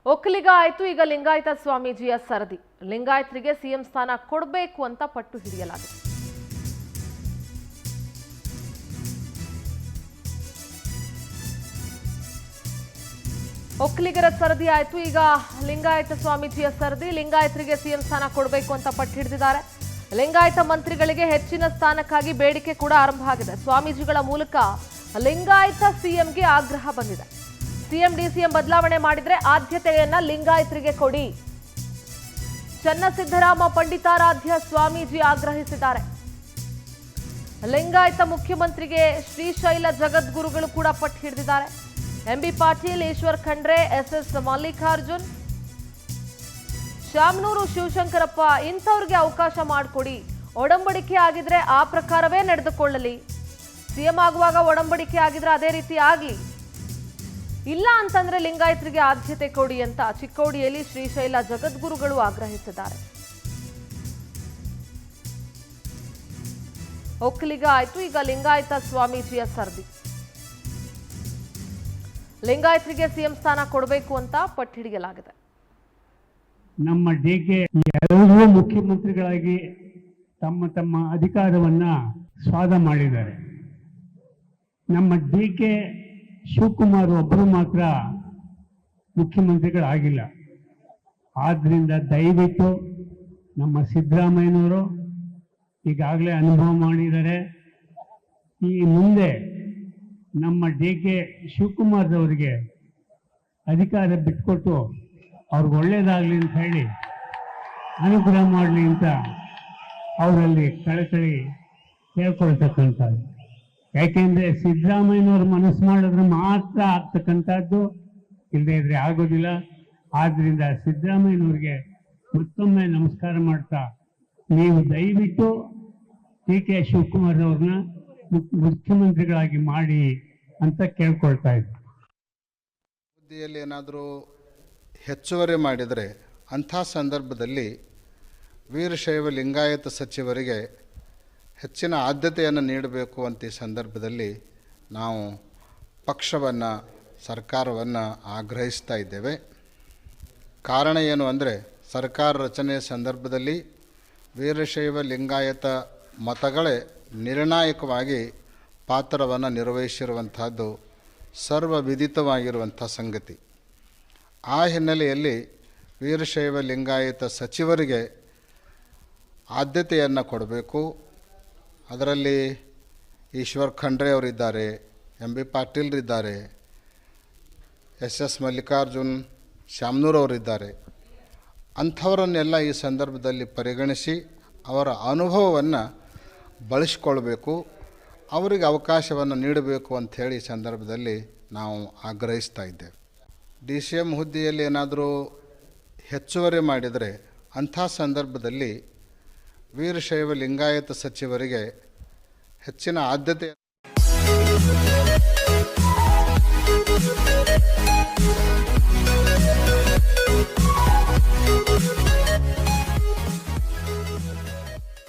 ಒಕ್ಕಲಿಗ ಆಯ್ತು, ಈಗ ಲಿಂಗಾಯತ ಸ್ವಾಮೀಜಿಯ ಸರದಿ. ಲಿಂಗಾಯತರಿಗೆ ಸಿಎಂ ಸ್ಥಾನ ಕೊಡಬೇಕು ಅಂತ ಪಟ್ಟು ಹಿಡಿಯಲಾಗಿದೆ. ಒಕ್ಕಲಿಗರ ಸರದಿ ಆಯ್ತು, ಈಗ ಲಿಂಗಾಯತ ಸ್ವಾಮೀಜಿಯ ಸರದಿ. ಲಿಂಗಾಯತರಿಗೆ ಸಿಎಂ ಸ್ಥಾನ ಕೊಡಬೇಕು ಅಂತ ಪಟ್ಟು ಹಿಡಿದಿದ್ದಾರೆ. ಲಿಂಗಾಯತ ಮಂತ್ರಿಗಳಿಗೆ ಹೆಚ್ಚಿನ ಸ್ಥಾನಕ್ಕಾಗಿ ಬೇಡಿಕೆ ಕೂಡ ಆರಂಭ ಆಗಿದೆ. ಸ್ವಾಮೀಜಿಗಳ ಮೂಲಕ ಲಿಂಗಾಯತ ಸಿಎಂಗೆ ಆಗ್ರಹ ಬಂದಿದೆ. ಸಿಎಂ ಡಿಸಿಎಂ ಬದಲಾವಣೆ ಮಾಡಿದ್ರೆ ಆದ್ಯತೆಯನ್ನ ಲಿಂಗಾಯತರಿಗೆ ಕೊಡಿ. ಚನ್ನಸಿದ್ದರಾಮ ಪಂಡಿತಾರಾಧ್ಯ ಸ್ವಾಮೀಜಿ ಆಗ್ರಹಿಸಿದ್ದಾರೆ. ಲಿಂಗಾಯತ ಮುಖ್ಯಮಂತ್ರಿಗೆ ಶ್ರೀಶೈಲ ಜಗದ್ಗುರುಗಳು ಕೂಡ ಪಟ್ಟು ಹಿಡಿದಿದ್ದಾರೆ. ಎಂಬಿ ಪಾಟೀಲ್, ಈಶ್ವರ್ ಖಂಡ್ರೆ, ಎಸ್ಎಸ್ ಮಲ್ಲಿಕಾರ್ಜುನ್, ಶಾಮನೂರು ಶಿವಶಂಕರಪ್ಪ ಇಂಥವ್ರಿಗೆ ಅವಕಾಶ ಮಾಡಿಕೊಡಿ. ಒಡಂಬಡಿಕೆ ಆಗಿದ್ರೆ ಆ ಪ್ರಕಾರವೇ ನಡೆದುಕೊಳ್ಳಲಿ. ಸಿಎಂ ಆಗುವಾಗ ಒಡಂಬಡಿಕೆ ಆಗಿದ್ರೆ ಅದೇ ರೀತಿ ಆಗಲಿ. ಇಲ್ಲ ಅಂತಂದ್ರೆ ಲಿಂಗಾಯತರಿಗೆ ಆದ್ಯತೆ ಕೊಡಿ ಅಂತ ಚಿಕ್ಕೋಡಿಯಲ್ಲಿ ಶ್ರೀಶೈಲ ಜಗದ್ಗುರುಗಳು ಆಗ್ರಹಿಸಿದ್ದಾರೆ. ಒಕ್ಕಲಿಗ ಆಯ್ತು, ಈಗ ಲಿಂಗಾಯತ ಸ್ವಾಮೀಜಿಯ ಸರದಿ. ಲಿಂಗಾಯತರಿಗೆ ಸಿಎಂ ಸ್ಥಾನ ಕೊಡಬೇಕು ಅಂತ ಪಟ್ಟು ಹಿಡಿಯಲಾಗಿದೆ. ನಮ್ಮ ಡಿಕೆ ಎಲ್ಲರೂ ಮುಖ್ಯಮಂತ್ರಿಗಳಾಗಿ ತಮ್ಮ ತಮ್ಮ ಅಧಿಕಾರವನ್ನ ಸ್ವಾದ ಮಾಡಿದ್ದಾರೆ. ನಮ್ಮ ಡಿಕೆ ಶಿವಕುಮಾರ್ ಒಬ್ಬರು ಮಾತ್ರ ಮುಖ್ಯಮಂತ್ರಿಗಳಾಗಿಲ್ಲ. ಆದ್ರಿಂದ ದಯವಿಟ್ಟು ನಮ್ಮ ಸಿದ್ದರಾಮಯ್ಯನವರು ಈಗಾಗಲೇ ಅನುಭವ ಮಾಡಿದ್ದಾರೆ. ಈ ಮುಂದೆ ನಮ್ಮ ಡಿಕೆ ಶಿವಕುಮಾರ್ದವರಿಗೆ ಅಧಿಕಾರ ಬಿಟ್ಕೊಟ್ಟು ಅವ್ರಿಗೆ ಒಳ್ಳೇದಾಗಲಿ ಅಂತ ಹೇಳಿ ಅನುಗ್ರಹ ಮಾಡಲಿ ಅಂತ ಅವರಲ್ಲಿ ಕಳಕಳಿ ಕೇಳ್ಕೊಳ್ತಕ್ಕಂಥದ್ದು. ಯಾಕೆಂದರೆ ಸಿದ್ದರಾಮಯ್ಯನವ್ರು ಮನಸ್ಸು ಮಾಡಿದ್ರೆ ಮಾತ್ರ ಆಗ್ತಕ್ಕಂಥದ್ದು, ಇಲ್ಲದೇ ಇದ್ರೆ ಆಗೋದಿಲ್ಲ. ಆದ್ದರಿಂದ ಸಿದ್ದರಾಮಯ್ಯನವ್ರಿಗೆ ಮತ್ತೊಮ್ಮೆ ನಮಸ್ಕಾರ ಮಾಡ್ತಾ ನೀವು ದಯವಿಟ್ಟು ಡಿ ಕೆ ಶಿವಕುಮಾರ್ ಅವ್ರನ್ನ ಮುಖ್ಯಮಂತ್ರಿಗಳಾಗಿ ಮಾಡಿ ಅಂತ ಕೇಳ್ಕೊಳ್ತಾ ಇದ್ದೆ. ಹುದ್ದೆಯಲ್ಲಿ ಏನಾದರೂ ಹೆಚ್ಚುವರಿ ಮಾಡಿದರೆ ಅಂಥ ಸಂದರ್ಭದಲ್ಲಿ ವೀರಶೈವ ಲಿಂಗಾಯತ ಸಚಿವರಿಗೆ ಹೆಚ್ಚಿನ ಆದ್ಯತೆಯನ್ನು ನೀಡಬೇಕು ಅಂತ ಈ ಸಂದರ್ಭದಲ್ಲಿ ನಾವು ಪಕ್ಷವನ್ನು, ಸರ್ಕಾರವನ್ನು ಆಗ್ರಹಿಸ್ತಾ ಇದ್ದೇವೆ. ಕಾರಣ ಏನು ಅಂದರೆ, ಸರ್ಕಾರ ರಚನೆಯ ಸಂದರ್ಭದಲ್ಲಿ ವೀರಶೈವ ಲಿಂಗಾಯತ ಮತಗಳೇ ನಿರ್ಣಾಯಕವಾಗಿ ಪಾತ್ರವನ್ನು ನಿರ್ವಹಿಸಿರುವಂಥದ್ದು ಸರ್ವವಿದಿತವಾಗಿರುವಂಥ ಸಂಗತಿ. ಆ ಹಿನ್ನೆಲೆಯಲ್ಲಿ ವೀರಶೈವ ಲಿಂಗಾಯತ ಸಚಿವರಿಗೆ ಆದ್ಯತೆಯನ್ನು ಕೊಡಬೇಕು. ಅದರಲ್ಲಿ ಈಶ್ವರ್ ಖಂಡ್ರೆ ಅವರಿದ್ದಾರೆ, ಎಂ ಬಿ ಪಾಟೀಲ್ರಿದ್ದಾರೆ, ಎಸ್ ಎಸ್ ಮಲ್ಲಿಕಾರ್ಜುನ್, ಶಾಮನೂರು ಅವರಿದ್ದಾರೆ. ಅಂಥವರನ್ನೆಲ್ಲ ಈ ಸಂದರ್ಭದಲ್ಲಿ ಪರಿಗಣಿಸಿ ಅವರ ಅನುಭವವನ್ನು ಬಳಸಿಕೊಳ್ಬೇಕು, ಅವರಿಗೆ ಅವಕಾಶವನ್ನು ನೀಡಬೇಕು ಅಂಥೇಳಿ ಈ ಸಂದರ್ಭದಲ್ಲಿ ನಾವು ಆಗ್ರಹಿಸ್ತಾ ಇದ್ದೇವೆ. ಡಿ ಸಿ ಎಂ ಹುದ್ದೆಯಲ್ಲಿ ಏನಾದರೂ ಹೆಚ್ಚುವರಿ ಮಾಡಿದರೆ ಅಂಥ ಸಂದರ್ಭದಲ್ಲಿ ವೀರಶೈವ ಲಿಂಗಾಯತ ಸಚಿವರಿಗೆ ಹೆಚ್ಚಿನ ಆದ್ಯತೆ